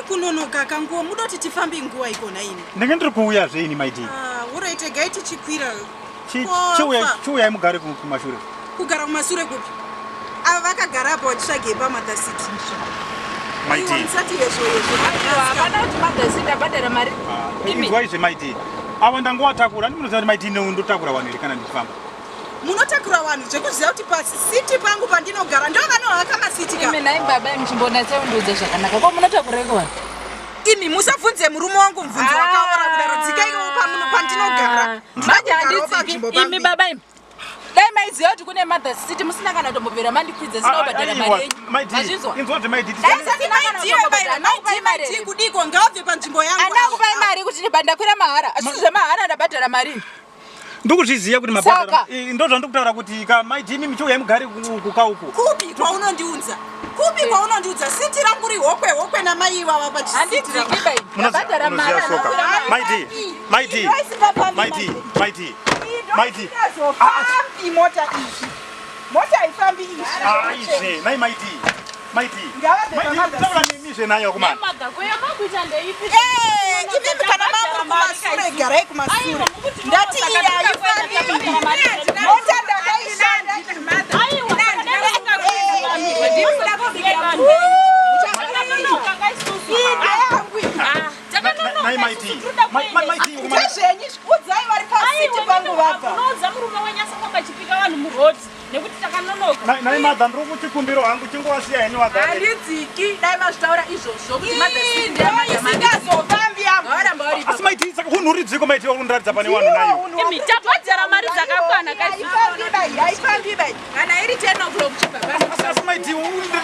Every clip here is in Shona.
kunonoka kanguo mudoti tifambe nguwa ikona ini. Ndenge ndiri kuuya zveini my dear. Uroite gai tichikwira. Chiuya mugare kumashure. Kugara kumashure kupi? Ava vakagara apo vachitsvage paMother City. My dear. Musati yezvo. Hapana kuti Mother City abhadhara mari. Inzwa izve my dear. Ava ndangovatakura ndimunoziva kuti my dear ndotakura vanhu here kana ndichifamba. Munotakura vanhu zvekuziva kuti pasiti pangu pandinogara ndovanohaka masiti ka. Imi nai baba muchimbonatsa undiudza zvakanaka. Ko munotakureko vanhu? Imi musabvunze murume wangu mubvunzo wakaora kudaro dzika iko pandinogara. Manje handitsiki. Imi baba imi. Dai maiziva kuti kune Mother City musina kana kutombopera mandikwidza sina kubhadhara mari yenyu. Mazvinzwa? Inzwa kuti my dear. Dai kudiko ngabve panzvimbo yangu. Anakupai mari kuti ndakwira mahara. Asi zvemahara ndabhadhara mari. Ndokuzviziva kuti mabhadhara. Ndozvandokutaura kuti my dear michiuya mugare kukauku. Kupi kwaunondiudza? Kupi kwaunondiudza? Siti rangu rihokwe namai ivava pachisiti. Handitsiki bai. Ndabhadhara mari. My dear. Mota ishi. Mota haifambi ishi. Izve, nai my dear. Taura nemizve nayo kumana. Ivi kana mamuri kumashure garai kumashure. Ndati iyi haifambi. Mota ndakaishanda. Nai my dear. Zvezvenyi udzai vari pasiti pangu vapa. Unoudza murume wenyasa kwanga chipika vanhu murodhi nekuti takanonoka. Nai madha ndiri kuchikumbiro hangu chingowasiya henyu wagare. Handidziki dai mazvitaura izvozvo kuti Mother City ndisingazofambi yangu. Asi my dear saka unhuridziko my dear wakundiratidza pane vanhu nayo. Imi tabhadhara mari dzakakwana haifambi bai. Kana iri 10 o'clock chibaba. Asi my dear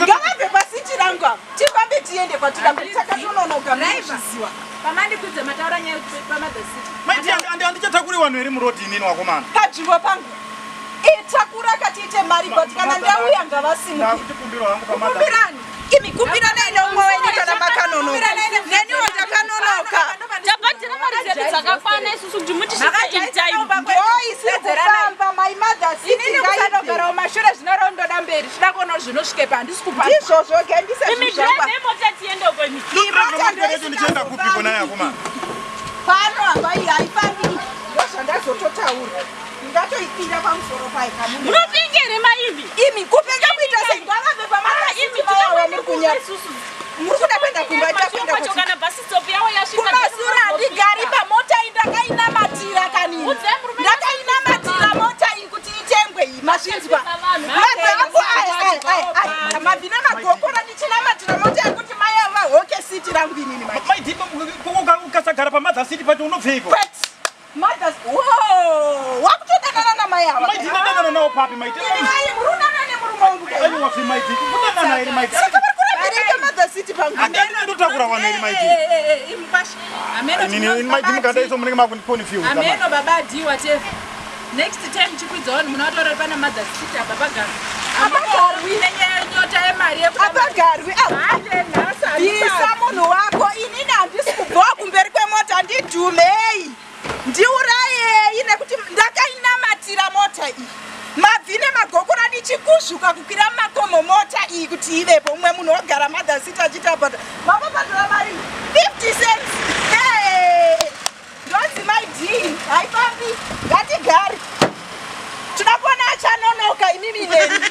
ngavabve pasiti rangu apa tifambe tiende kwatida kuti takatononoka maizviziva. Pamandikwidza mataura nyaya yekuti paMother City. my dear handichatakuri vanhu here murodhi inini wakomana. Panzvimbo pangu itakura katiite mari but kana ndauya ngavasimuki. Kuchikumbiro hangu paMother. Kumbirani imi kumbiranai neumwe wenyu kana makanonoka. Neniwo ndakanonoka. tabhadhara mari dzedu dzakakwana isusu kuti mutisvikaitime. Oisizeramba my Mother City. Inini kusanogarawo mashure zvinorondoda mberi. Zvida kuona zvinosvikepa handisi kupa. Ndizvozvo gendise Imi drive yemota tiendeko imi. Ndichienda kupiko naye akomana. Pano hamba iyi haifambi. Ndozvandazototaura. Ndatoipinda pamusoro payo kamunhu. Munopingere maimi. Imi kupenga kuita sei ngavabve paMother City maya muri kunyara. Muri kuda kuenda kumba itakuenda kuti kana basi stop yawo yasvika. Kumasura handigari pamota iyi ndakainamatira kanini. Ndakainamatira mota iyi kuti itengwe iyi mazvinzwa. Mabvina magokora ndichinamatira mota yekuti mai ava hoke siti rangu inini mai. My dear ukasagara paMother City pacho unobveko. Mother wakutodanana namai ava. My dear danana nawo papi my dear. Mai murunana nemurume wangu. Ani wafi my dear. Kudanana here my dear. Saka kurikurambirika Mother City pangu. Ndotakura vanhu here my dear. Imupashi. Ameno Nini my dear mukadaiso munenge makundikonfuse. Ameno baba adi whatever. Next time chikwidza vanhu munotaura pana Mother City apa bagara. Abagarwi nyota yemari yekuti abagarwi bvisa munhu wako inini handisi kubva kumberi kwemota ndidhumei ndiurayei nekuti ndakainamatira mota iyi mabvi nemagokora ndichikuzvuka kukwira makomo mota iyi kuti ivepo umwe munhu wogara Mother City achitapata mavabhadhara mari 50 cents. Ndonzi my dear haifambi ngatigari toda kuona achanonoka imimi neni.